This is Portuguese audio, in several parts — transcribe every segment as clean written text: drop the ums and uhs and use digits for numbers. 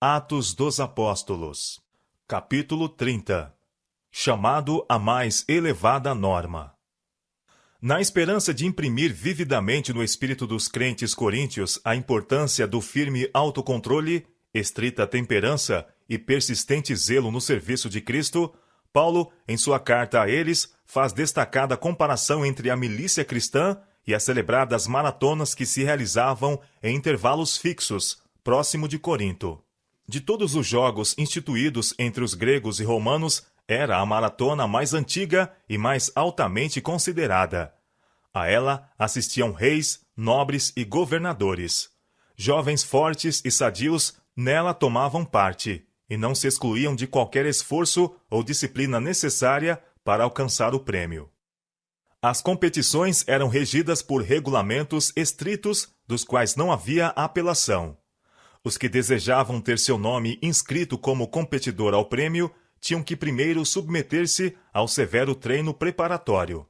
Atos dos Apóstolos, capítulo 30. Chamado à mais elevada norma. Na esperança de imprimir vividamente no espírito dos crentes coríntios a importância do firme autocontrole, estrita temperança e persistente zelo no serviço de Cristo, Paulo, em sua carta a eles, faz destacada comparação entre a milícia cristã e as celebradas maratonas que se realizavam em intervalos fixos, próximo de Corinto. De todos os jogos instituídos entre os gregos e romanos, era a maratona mais antiga e mais altamente considerada. A ela assistiam reis, nobres e governadores. Jovens fortes e sadios nela tomavam parte, e não se excluíam de qualquer esforço ou disciplina necessária para alcançar o prêmio. As competições eram regidas por regulamentos estritos, dos quais não havia apelação. Os que desejavam ter seu nome inscrito como competidor ao prêmio tinham que primeiro submeter-se ao severo treino preparatório.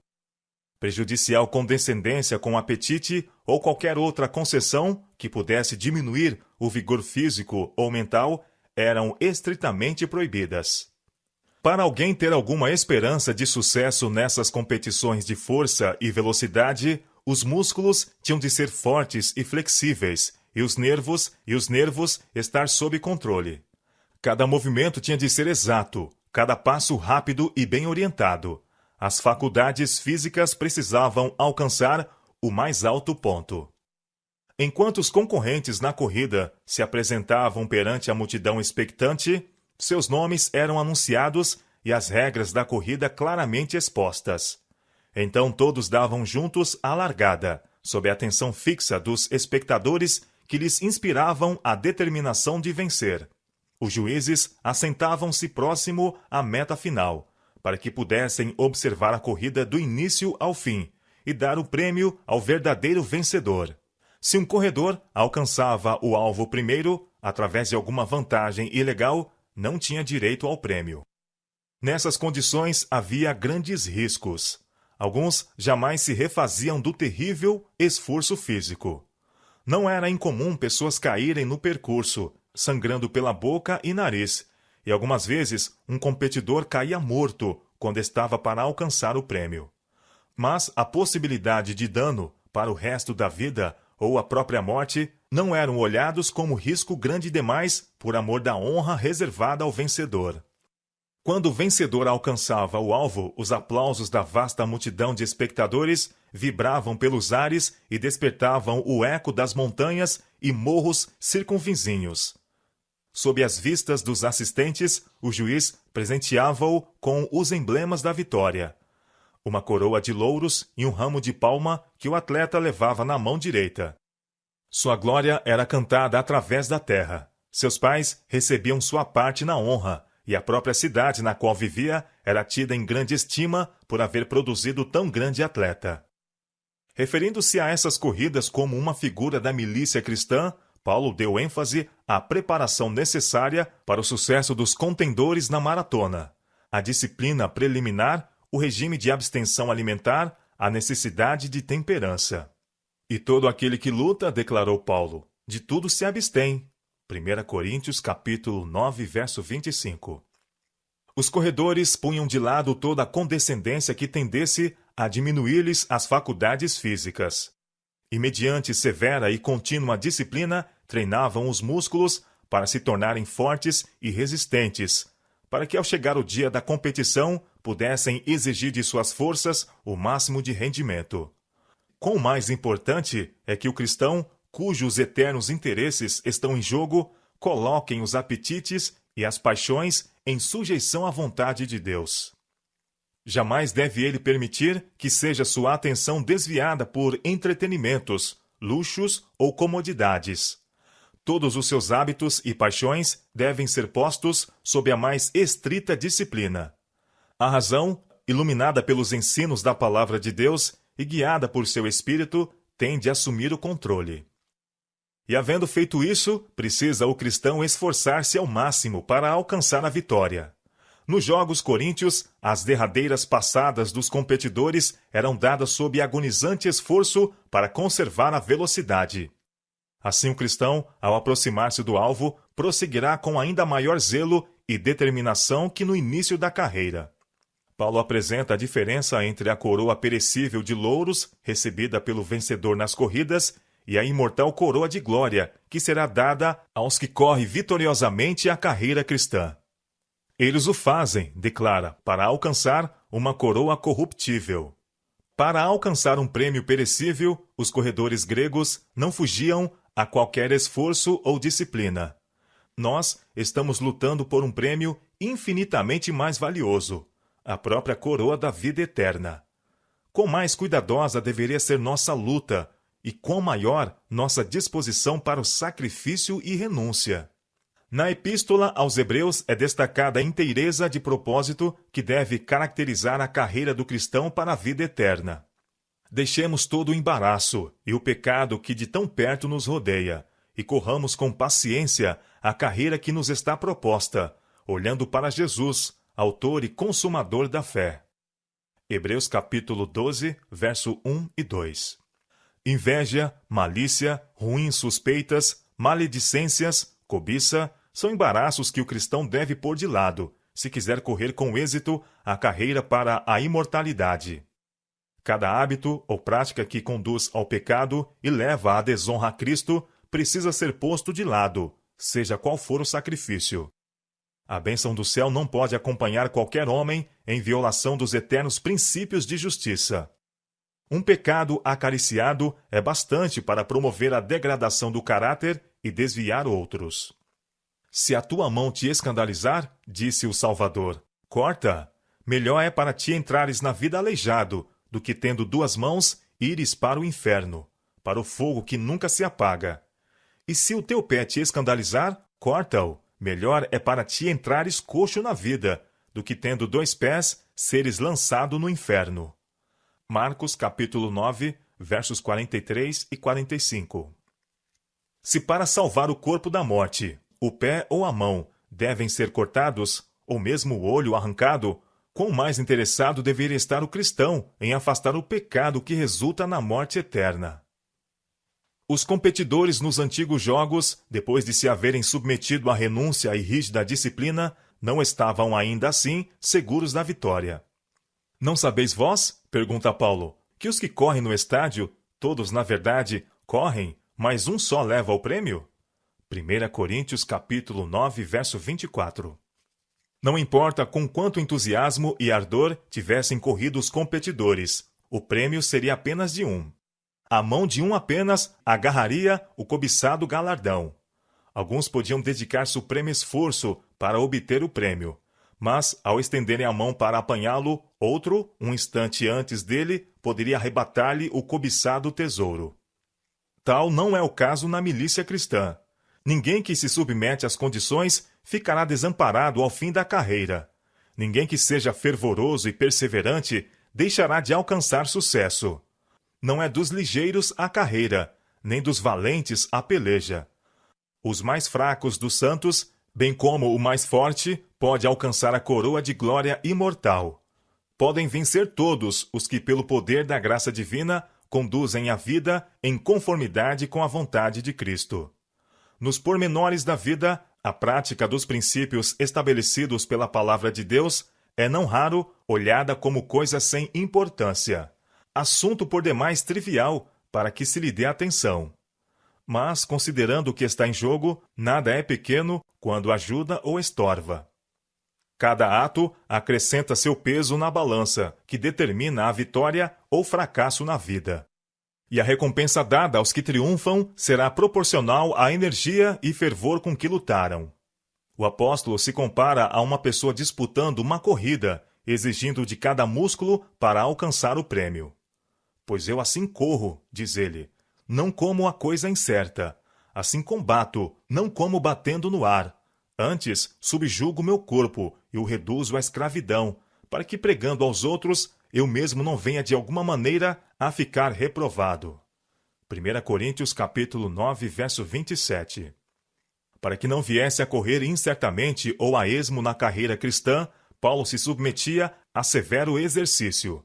Prejudicial condescendência com apetite ou qualquer outra concessão que pudesse diminuir o vigor físico ou mental eram estritamente proibidas. Para alguém ter alguma esperança de sucesso nessas competições de força e velocidade, os músculos tinham de ser fortes e flexíveis, e os nervos estar sob controle. Cada movimento tinha de ser exato, cada passo rápido e bem orientado. As faculdades físicas precisavam alcançar o mais alto ponto. Enquanto os concorrentes na corrida se apresentavam perante a multidão expectante, seus nomes eram anunciados e as regras da corrida claramente expostas. Então todos davam juntos a largada, sob a atenção fixa dos espectadores que lhes inspiravam a determinação de vencer. Os juízes assentavam-se próximo à meta final, para que pudessem observar a corrida do início ao fim e dar o prêmio ao verdadeiro vencedor. Se um corredor alcançava o alvo primeiro, através de alguma vantagem ilegal, não tinha direito ao prêmio. Nessas condições havia grandes riscos. Alguns jamais se refaziam do terrível esforço físico. Não era incomum pessoas caírem no percurso, sangrando pela boca e nariz, e algumas vezes um competidor caía morto quando estava para alcançar o prêmio. Mas a possibilidade de dano para o resto da vida ou a própria morte não eram olhados como risco grande demais por amor da honra reservada ao vencedor. Quando o vencedor alcançava o alvo, os aplausos da vasta multidão de espectadores vibravam pelos ares e despertavam o eco das montanhas e morros circunvizinhos. Sob as vistas dos assistentes, o juiz presenteava-o com os emblemas da vitória: uma coroa de louros e um ramo de palma que o atleta levava na mão direita. Sua glória era cantada através da terra. Seus pais recebiam sua parte na honra, e a própria cidade na qual vivia era tida em grande estima por haver produzido tão grande atleta. Referindo-se a essas corridas como uma figura da milícia cristã, Paulo deu ênfase à preparação necessária para o sucesso dos contendores na maratona, a disciplina preliminar, o regime de abstenção alimentar, a necessidade de temperança. E todo aquele que luta, declarou Paulo, de tudo se abstém. 1 Coríntios capítulo 9, verso 25. Os corredores punham de lado toda a condescendência que tendesse a diminuir-lhes as faculdades físicas. E mediante severa e contínua disciplina, treinavam os músculos para se tornarem fortes e resistentes, para que ao chegar o dia da competição pudessem exigir de suas forças o máximo de rendimento. Quão mais importante é que o cristão, cujos eternos interesses estão em jogo, coloquem os apetites e as paixões em sujeição à vontade de Deus. Jamais deve ele permitir que seja sua atenção desviada por entretenimentos, luxos ou comodidades. Todos os seus hábitos e paixões devem ser postos sob a mais estrita disciplina. A razão, iluminada pelos ensinos da palavra de Deus e guiada por seu espírito, tem de assumir o controle. E havendo feito isso, precisa o cristão esforçar-se ao máximo para alcançar a vitória. Nos Jogos Coríntios, as derradeiras passadas dos competidores eram dadas sob agonizante esforço para conservar a velocidade. Assim o cristão, ao aproximar-se do alvo, prosseguirá com ainda maior zelo e determinação que no início da carreira. Paulo apresenta a diferença entre a coroa perecível de louros, recebida pelo vencedor nas corridas, e a imortal coroa de glória, que será dada aos que correm vitoriosamente a carreira cristã. Eles o fazem, declara, para alcançar uma coroa corruptível. Para alcançar um prêmio perecível, os corredores gregos não fugiam a qualquer esforço ou disciplina. Nós estamos lutando por um prêmio infinitamente mais valioso, a própria coroa da vida eterna. Quão mais cuidadosa deveria ser nossa luta, e quão maior nossa disposição para o sacrifício e renúncia. Na Epístola aos Hebreus é destacada a inteireza de propósito que deve caracterizar a carreira do cristão para a vida eterna. Deixemos todo o embaraço e o pecado que de tão perto nos rodeia, e corramos com paciência a carreira que nos está proposta, olhando para Jesus, autor e consumador da fé. Hebreus capítulo 12, verso 1 e 2. Inveja, malícia, ruins suspeitas, maledicências, cobiça, são embaraços que o cristão deve pôr de lado, se quiser correr com êxito a carreira para a imortalidade. Cada hábito ou prática que conduz ao pecado e leva à desonra a Cristo precisa ser posto de lado, seja qual for o sacrifício. A bênção do céu não pode acompanhar qualquer homem em violação dos eternos princípios de justiça. Um pecado acariciado é bastante para promover a degradação do caráter e desviar outros. Se a tua mão te escandalizar, disse o Salvador, corta. Melhor é para ti entrares na vida aleijado, do que tendo duas mãos ires para o inferno, para o fogo que nunca se apaga. E se o teu pé te escandalizar, corta-o. Melhor é para ti entrares coxo na vida, do que tendo dois pés seres lançado no inferno. Marcos capítulo 9, versos 43 e 45. Se para salvar o corpo da morte, o pé ou a mão devem ser cortados, ou mesmo o olho arrancado, quão mais interessado deveria estar o cristão em afastar o pecado que resulta na morte eterna. Os competidores nos antigos jogos, depois de se haverem submetido à renúncia e rígida disciplina, não estavam ainda assim seguros da vitória. Não sabeis vós, pergunta Paulo, que os que correm no estádio, todos na verdade correm, mas um só leva o prêmio? 1 Coríntios capítulo 9, verso 24. Não importa com quanto entusiasmo e ardor tivessem corrido os competidores, o prêmio seria apenas de um. A mão de um apenas agarraria o cobiçado galardão. Alguns podiam dedicar supremo esforço para obter o prêmio, mas, ao estenderem a mão para apanhá-lo, outro, um instante antes dele, poderia arrebatar-lhe o cobiçado tesouro. Tal não é o caso na milícia cristã. Ninguém que se submete às condições ficará desamparado ao fim da carreira. Ninguém que seja fervoroso e perseverante deixará de alcançar sucesso. Não é dos ligeiros a carreira, nem dos valentes a peleja. Os mais fracos dos santos, bem como o mais forte, pode alcançar a coroa de glória imortal. Podem vencer todos os que, pelo poder da graça divina, conduzem a vida em conformidade com a vontade de Cristo. Nos pormenores da vida, a prática dos princípios estabelecidos pela palavra de Deus é não raro olhada como coisa sem importância, assunto por demais trivial para que se lhe dê atenção. Mas, considerando o que está em jogo, nada é pequeno quando ajuda ou estorva. Cada ato acrescenta seu peso na balança, que determina a vitória ou fracasso na vida. E a recompensa dada aos que triunfam será proporcional à energia e fervor com que lutaram. O apóstolo se compara a uma pessoa disputando uma corrida, exigindo de cada músculo para alcançar o prêmio. Pois eu assim corro, diz ele, não como a coisa incerta. Assim combato, não como batendo no ar. Antes, subjugo meu corpo e o reduzo à escravidão, para que pregando aos outros, eu mesmo não venha de alguma maneira a ficar reprovado. 1 Coríntios capítulo 9, verso 27. Para que não viesse a correr incertamente ou a esmo na carreira cristã, Paulo se submetia a severo exercício.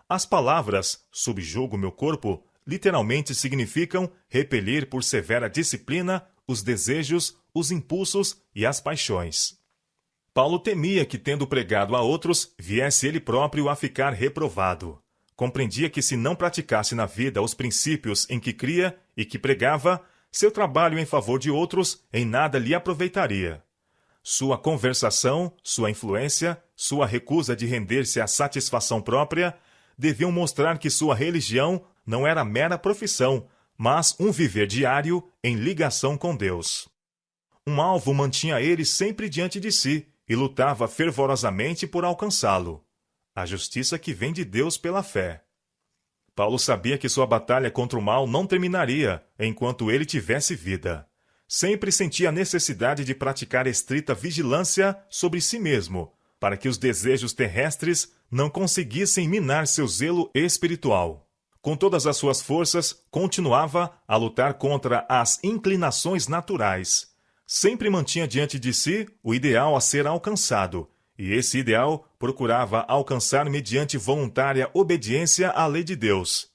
As palavras subjugo meu corpo literalmente significam repelir por severa disciplina os desejos, os impulsos e as paixões. Paulo temia que, tendo pregado a outros, viesse ele próprio a ficar reprovado. Compreendia que, se não praticasse na vida os princípios em que cria e que pregava, seu trabalho em favor de outros em nada lhe aproveitaria. Sua conversação, sua influência, sua recusa de render-se à satisfação própria deviam mostrar que sua religião não era mera profissão, mas um viver diário em ligação com Deus. Um alvo mantinha ele sempre diante de si e lutava fervorosamente por alcançá-lo: a justiça que vem de Deus pela fé. Paulo sabia que sua batalha contra o mal não terminaria enquanto ele tivesse vida. Sempre sentia a necessidade de praticar estrita vigilância sobre si mesmo, para que os desejos terrestres não conseguissem minar seu zelo espiritual. Com todas as suas forças, continuava a lutar contra as inclinações naturais. Sempre mantinha diante de si o ideal a ser alcançado, e esse ideal procurava alcançar mediante voluntária obediência à lei de Deus.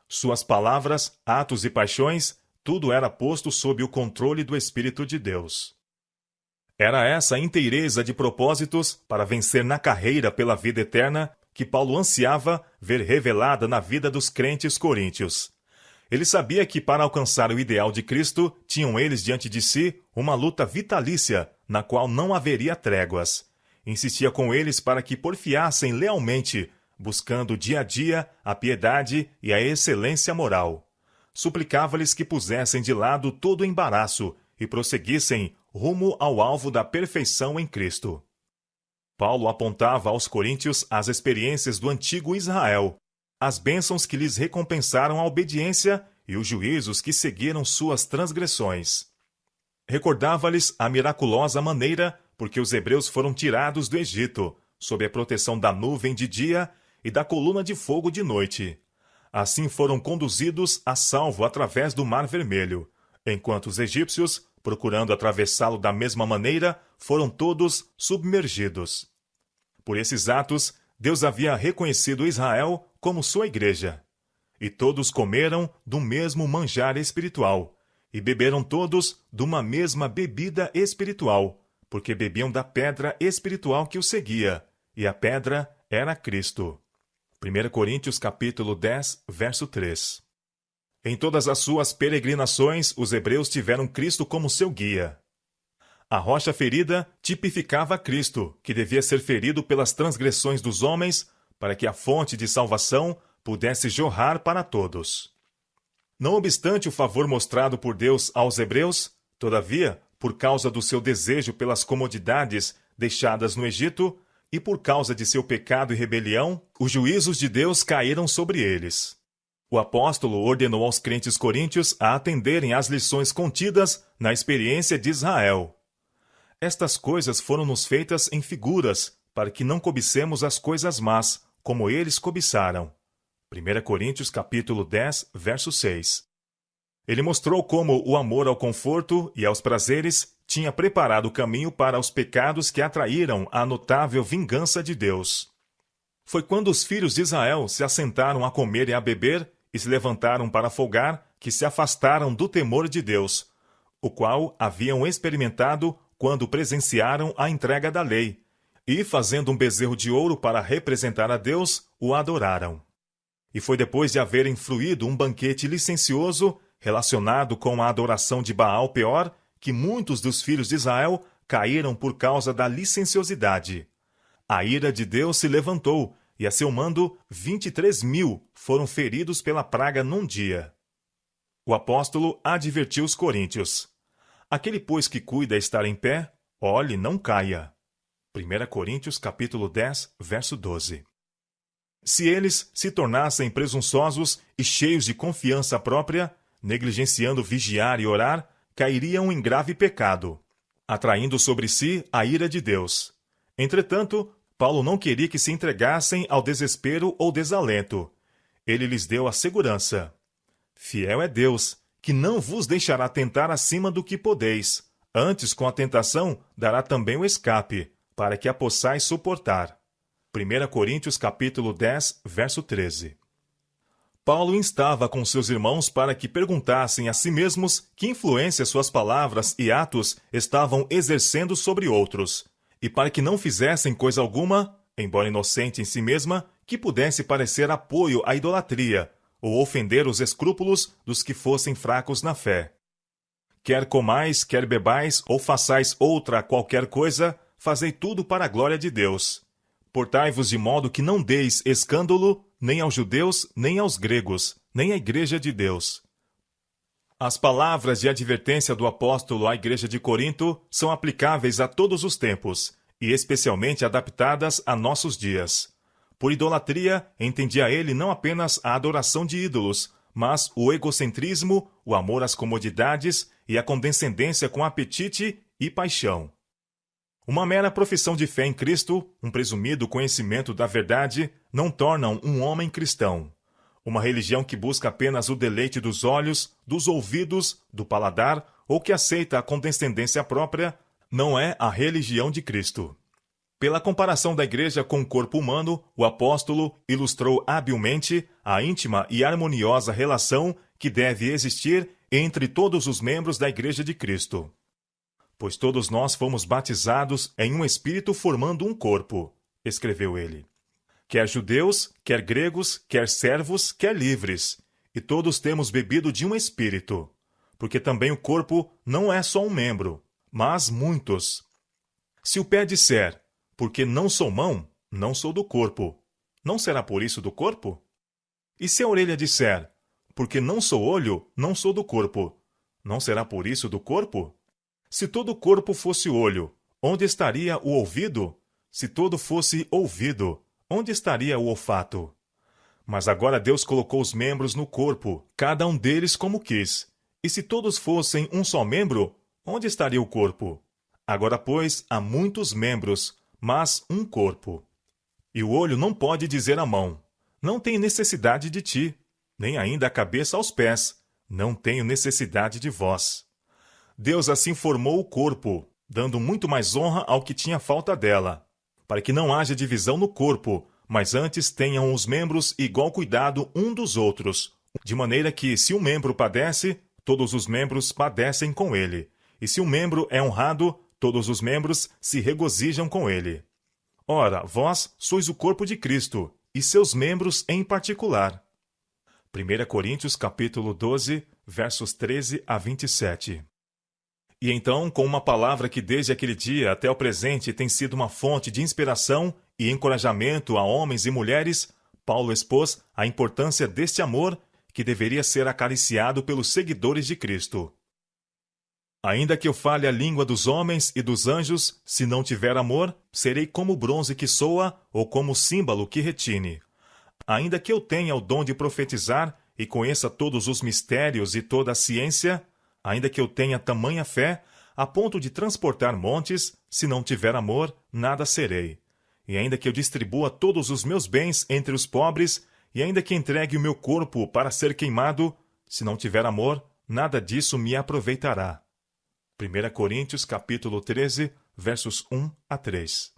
Suas palavras, atos e paixões, tudo era posto sob o controle do Espírito de Deus. Era essa inteireza de propósitos para vencer na carreira pela vida eterna que Paulo ansiava ver revelada na vida dos crentes coríntios. Ele sabia que, para alcançar o ideal de Cristo, tinham eles diante de si uma luta vitalícia, na qual não haveria tréguas. Insistia com eles para que porfiassem lealmente, buscando dia a dia a piedade e a excelência moral. Suplicava-lhes que pusessem de lado todo o embaraço e prosseguissem rumo ao alvo da perfeição em Cristo. Paulo apontava aos coríntios as experiências do antigo Israel, as bênçãos que lhes recompensaram a obediência e os juízos que seguiram suas transgressões. Recordava-lhes a miraculosa maneira por que os hebreus foram tirados do Egito, sob a proteção da nuvem de dia e da coluna de fogo de noite. Assim foram conduzidos a salvo através do Mar Vermelho, enquanto os egípcios, procurando atravessá-lo da mesma maneira, foram todos submergidos. Por esses atos, Deus havia reconhecido Israel como sua igreja. E todos comeram do mesmo manjar espiritual, e beberam todos de uma mesma bebida espiritual, porque bebiam da pedra espiritual que os seguia, e a pedra era Cristo. 1 Coríntios capítulo 10, verso 3. Em todas as suas peregrinações, os hebreus tiveram Cristo como seu guia. A rocha ferida tipificava Cristo, que devia ser ferido pelas transgressões dos homens, para que a fonte de salvação pudesse jorrar para todos. Não obstante o favor mostrado por Deus aos hebreus, todavia, por causa do seu desejo pelas comodidades deixadas no Egito, e por causa de seu pecado e rebelião, os juízos de Deus caíram sobre eles. O apóstolo ordenou aos crentes coríntios a atenderem às lições contidas na experiência de Israel. Estas coisas foram-nos feitas em figuras, para que não cobicemos as coisas más, como eles cobiçaram. 1 Coríntios capítulo 10, verso 6. Ele mostrou como o amor ao conforto e aos prazeres tinha preparado o caminho para os pecados que atraíram a notável vingança de Deus. Foi quando os filhos de Israel se assentaram a comer e a beber e se levantaram para folgar que se afastaram do temor de Deus, o qual haviam experimentado quando presenciaram a entrega da lei, e, fazendo um bezerro de ouro para representar a Deus, o adoraram. E foi depois de haverem fruído um banquete licencioso relacionado com a adoração de Baal-Peor que muitos dos filhos de Israel caíram por causa da licenciosidade. A ira de Deus se levantou, e a seu mando 23.000 foram feridos pela praga num dia. O apóstolo advertiu os coríntios: aquele, pois, que cuida estar em pé, olhe, não caia. 1 Coríntios capítulo 10, verso 12. Se eles se tornassem presunçosos e cheios de confiança própria, negligenciando vigiar e orar, cairiam em grave pecado, atraindo sobre si a ira de Deus. Entretanto, Paulo não queria que se entregassem ao desespero ou desalento. Ele lhes deu a segurança: fiel é Deus, que não vos deixará tentar acima do que podeis. Antes, com a tentação, dará também o escape, para que a possais suportar. 1 Coríntios capítulo 10, verso 13. Paulo instava com seus irmãos para que perguntassem a si mesmos que influência suas palavras e atos estavam exercendo sobre outros, e para que não fizessem coisa alguma, embora inocente em si mesma, que pudesse parecer apoio à idolatria, ou ofender os escrúpulos dos que fossem fracos na fé. Quer comais, quer bebais, ou façais outra qualquer coisa, fazei tudo para a glória de Deus. Portai-vos de modo que não deis escândalo nem aos judeus, nem aos gregos, nem à igreja de Deus. As palavras de advertência do apóstolo à igreja de Corinto são aplicáveis a todos os tempos, e especialmente adaptadas a nossos dias. Por idolatria, entendia ele não apenas a adoração de ídolos, mas o egocentrismo, o amor às comodidades e a condescendência com apetite e paixão. Uma mera profissão de fé em Cristo, um presumido conhecimento da verdade, não tornam um homem cristão. Uma religião que busca apenas o deleite dos olhos, dos ouvidos, do paladar, ou que aceita a condescendência própria, não é a religião de Cristo. Pela comparação da igreja com o corpo humano, o apóstolo ilustrou habilmente a íntima e harmoniosa relação que deve existir entre todos os membros da igreja de Cristo. Pois todos nós fomos batizados em um espírito formando um corpo, escreveu ele. Quer judeus, quer gregos, quer servos, quer livres, e todos temos bebido de um espírito, porque também o corpo não é só um membro, mas muitos. Se o pé disser, porque não sou mão, não sou do corpo, não será por isso do corpo? E se a orelha disser, porque não sou olho, não sou do corpo, não será por isso do corpo? Se todo o corpo fosse olho, onde estaria o ouvido? Se todo fosse ouvido, onde estaria o olfato? Mas agora Deus colocou os membros no corpo, cada um deles como quis. E se todos fossem um só membro, onde estaria o corpo? Agora, pois, há muitos membros, mas um corpo. E o olho não pode dizer à mão, não tenho necessidade de ti, nem ainda a cabeça aos pés, não tenho necessidade de vós. Deus assim formou o corpo, dando muito mais honra ao que tinha falta dela, para que não haja divisão no corpo, mas antes tenham os membros igual cuidado um dos outros, de maneira que, se um membro padece, todos os membros padecem com ele, e se um membro é honrado, todos os membros se regozijam com ele. Ora, vós sois o corpo de Cristo, e seus membros em particular. 1 Coríntios capítulo 12, versos 13 a 27. E então, com uma palavra que desde aquele dia até o presente tem sido uma fonte de inspiração e encorajamento a homens e mulheres, Paulo expôs a importância deste amor que deveria ser acariciado pelos seguidores de Cristo. Ainda que eu fale a língua dos homens e dos anjos, se não tiver amor, serei como o bronze que soa ou como o símbolo que retine. Ainda que eu tenha o dom de profetizar e conheça todos os mistérios e toda a ciência, ainda que eu tenha tamanha fé, a ponto de transportar montes, se não tiver amor, nada serei. E ainda que eu distribua todos os meus bens entre os pobres, e ainda que entregue o meu corpo para ser queimado, se não tiver amor, nada disso me aproveitará. 1 Coríntios capítulo 13, versos 1 a 3.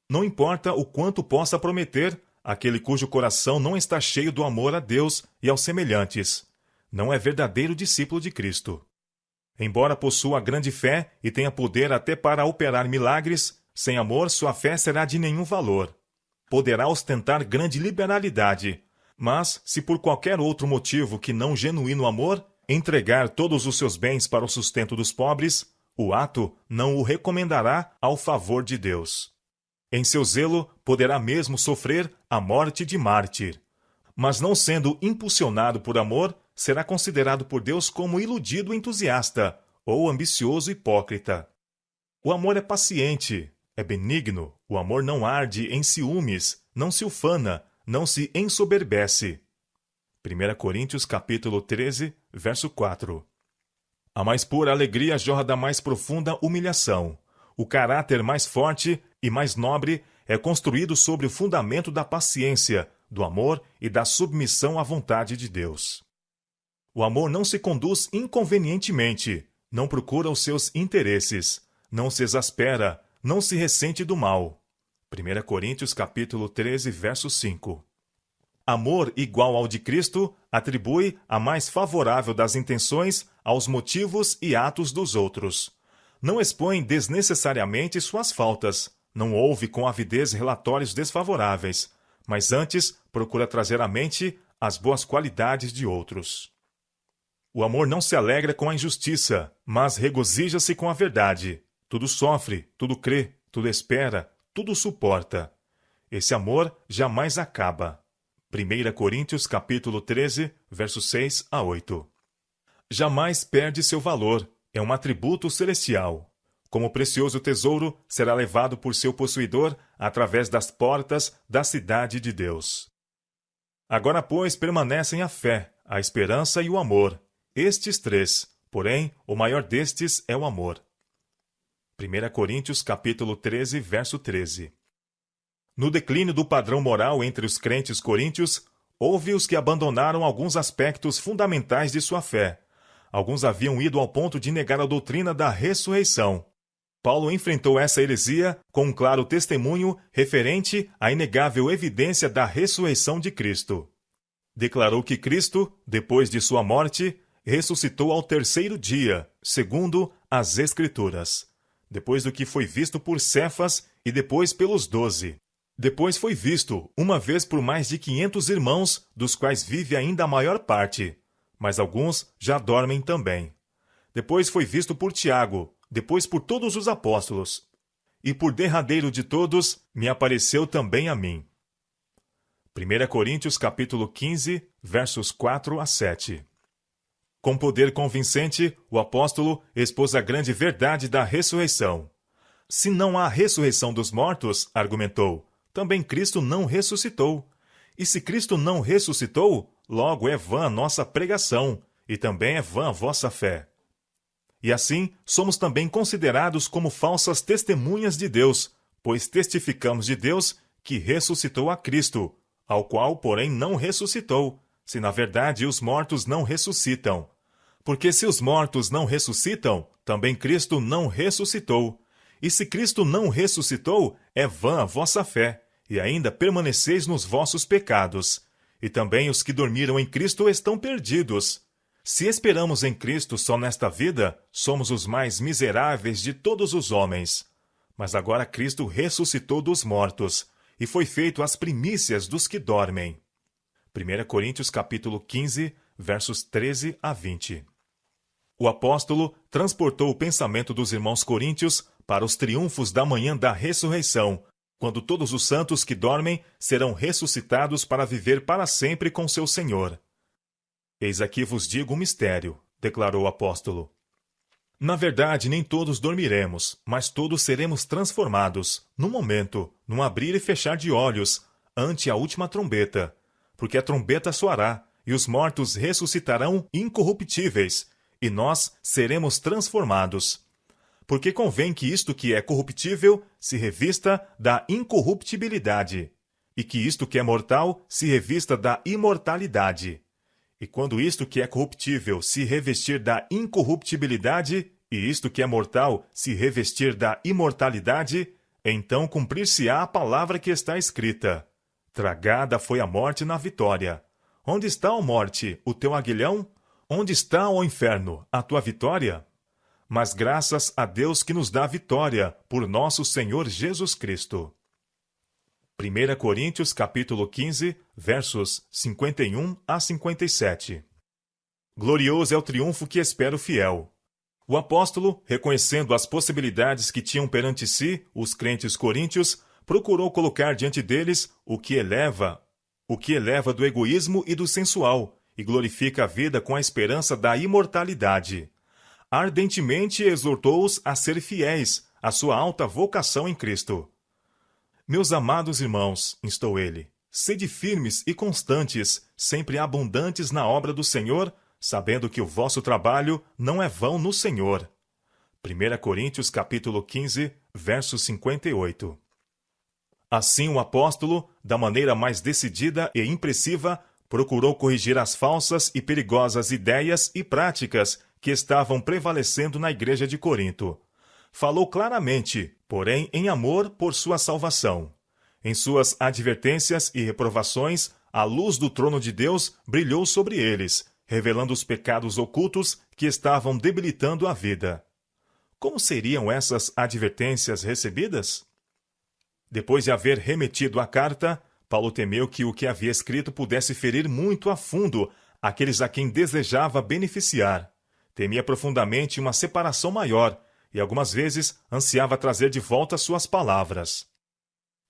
Não importa o quanto possa prometer, aquele cujo coração não está cheio do amor a Deus e aos semelhantes, não é verdadeiro discípulo de Cristo. Embora possua grande fé e tenha poder até para operar milagres, sem amor sua fé será de nenhum valor. Poderá ostentar grande liberalidade, mas, se por qualquer outro motivo que não genuíno amor, entregar todos os seus bens para o sustento dos pobres, o ato não o recomendará ao favor de Deus. Em seu zelo, poderá mesmo sofrer a morte de mártir. Mas não sendo impulsionado por amor, será considerado por Deus como iludido entusiasta ou ambicioso hipócrita. O amor é paciente, é benigno, o amor não arde em ciúmes, não se ufana, não se ensoberbece. 1 Coríntios capítulo 13, verso 4. A mais pura alegria jorra da mais profunda humilhação. O caráter mais forte e mais nobre é construído sobre o fundamento da paciência, do amor e da submissão à vontade de Deus. O amor não se conduz inconvenientemente, não procura os seus interesses, não se exaspera, não se ressente do mal. 1 Coríntios capítulo 13, verso 5. Amor igual ao de Cristo atribui a mais favorável das intenções aos motivos e atos dos outros. Não expõe desnecessariamente suas faltas, não ouve com avidez relatórios desfavoráveis, mas antes procura trazer à mente as boas qualidades de outros. O amor não se alegra com a injustiça, mas regozija-se com a verdade. Tudo sofre, tudo crê, tudo espera, tudo suporta. Esse amor jamais acaba. 1 Coríntios capítulo 13, versos 6 a 8. Jamais perde seu valor, é um atributo celestial. Como precioso tesouro, será levado por seu possuidor através das portas da cidade de Deus. Agora, pois, permanecem a fé, a esperança e o amor. Estes três, porém, o maior destes é o amor. 1 Coríntios capítulo 13, verso 13. No declínio do padrão moral entre os crentes coríntios, houve os que abandonaram alguns aspectos fundamentais de sua fé. Alguns haviam ido ao ponto de negar a doutrina da ressurreição. Paulo enfrentou essa heresia com um claro testemunho referente à inegável evidência da ressurreição de Cristo. Declarou que Cristo, depois de sua morte, ressuscitou ao terceiro dia, segundo as Escrituras, depois do que foi visto por Cefas e depois pelos 12. Depois foi visto, uma vez por mais de 500 irmãos, dos quais vive ainda a maior parte, mas alguns já dormem também. Depois foi visto por Tiago, depois por todos os apóstolos. E por derradeiro de todos, me apareceu também a mim. 1 Coríntios capítulo 15, versos 4 a 7. Com poder convincente, o apóstolo expôs a grande verdade da ressurreição. Se não há ressurreição dos mortos, argumentou, também Cristo não ressuscitou. E se Cristo não ressuscitou, logo é vã a nossa pregação, e também é vã a vossa fé. E assim, somos também considerados como falsas testemunhas de Deus, pois testificamos de Deus que ressuscitou a Cristo, ao qual, porém, não ressuscitou, se na verdade os mortos não ressuscitam. Porque se os mortos não ressuscitam, também Cristo não ressuscitou. E se Cristo não ressuscitou, é vã a vossa fé, e ainda permaneceis nos vossos pecados. E também os que dormiram em Cristo estão perdidos. Se esperamos em Cristo só nesta vida, somos os mais miseráveis de todos os homens. Mas agora Cristo ressuscitou dos mortos, e foi feito as primícias dos que dormem. 1 Coríntios capítulo 15, versos 13 a 20. O apóstolo transportou o pensamento dos irmãos coríntios para os triunfos da manhã da ressurreição, quando todos os santos que dormem serão ressuscitados para viver para sempre com seu Senhor. Eis aqui vos digo um mistério, declarou o apóstolo. Na verdade, nem todos dormiremos, mas todos seremos transformados, num momento, num abrir e fechar de olhos, ante a última trombeta. Porque a trombeta soará, e os mortos ressuscitarão incorruptíveis, e nós seremos transformados. Porque convém que isto que é corruptível se revista da incorruptibilidade, e que isto que é mortal se revista da imortalidade. E quando isto que é corruptível se revestir da incorruptibilidade, e isto que é mortal se revestir da imortalidade, então cumprir-se-á a palavra que está escrita. Tragada foi a morte na vitória. Onde está, ó morte, o teu aguilhão? Onde está, ó inferno, a tua vitória? Mas graças a Deus que nos dá vitória, por nosso Senhor Jesus Cristo. 1 Coríntios capítulo 15, versos 51 a 57. Glorioso é o triunfo que espera o fiel. O apóstolo, reconhecendo as possibilidades que tinham perante si os crentes coríntios, procurou colocar diante deles o que eleva do egoísmo e do sensual, e glorifica a vida com a esperança da imortalidade. Ardentemente exortou-os a ser fiéis à sua alta vocação em Cristo. Meus amados irmãos, instou ele, sede firmes e constantes, sempre abundantes na obra do Senhor, sabendo que o vosso trabalho não é vão no Senhor. 1 Coríntios capítulo 15, verso 58. Assim o apóstolo, da maneira mais decidida e impressiva, procurou corrigir as falsas e perigosas ideias e práticas que estavam prevalecendo na igreja de Corinto. Falou claramente, porém em amor por sua salvação. Em suas advertências e reprovações, a luz do trono de Deus brilhou sobre eles, revelando os pecados ocultos que estavam debilitando a vida. Como seriam essas advertências recebidas? Depois de haver remetido a carta, Paulo temeu que o que havia escrito pudesse ferir muito a fundo aqueles a quem desejava beneficiar. Temia profundamente uma separação maior e algumas vezes ansiava trazer de volta suas palavras.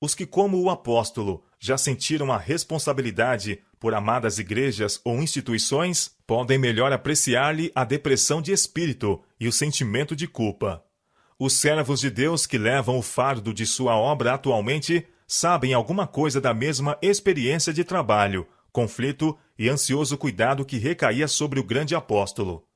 Os que, como o apóstolo, já sentiram a responsabilidade por amadas igrejas ou instituições, podem melhor apreciar-lhe a depressão de espírito e o sentimento de culpa. Os servos de Deus que levam o fardo de sua obra atualmente sabem alguma coisa da mesma experiência de trabalho, conflito e ansioso cuidado que recaía sobre o grande apóstolo.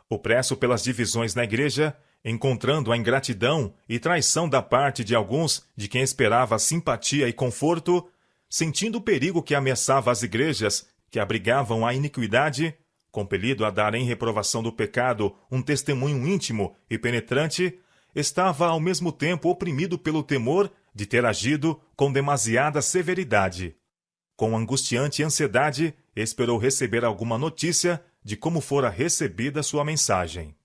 Opresso pelas divisões na igreja, encontrando a ingratidão e traição da parte de alguns de quem esperava simpatia e conforto, sentindo o perigo que ameaçava as igrejas que abrigavam a iniquidade, compelido a dar em reprovação do pecado um testemunho íntimo e penetrante, estava ao mesmo tempo oprimido pelo temor de ter agido com demasiada severidade. Com angustiante ansiedade, esperou receber alguma notícia de como fora recebida sua mensagem.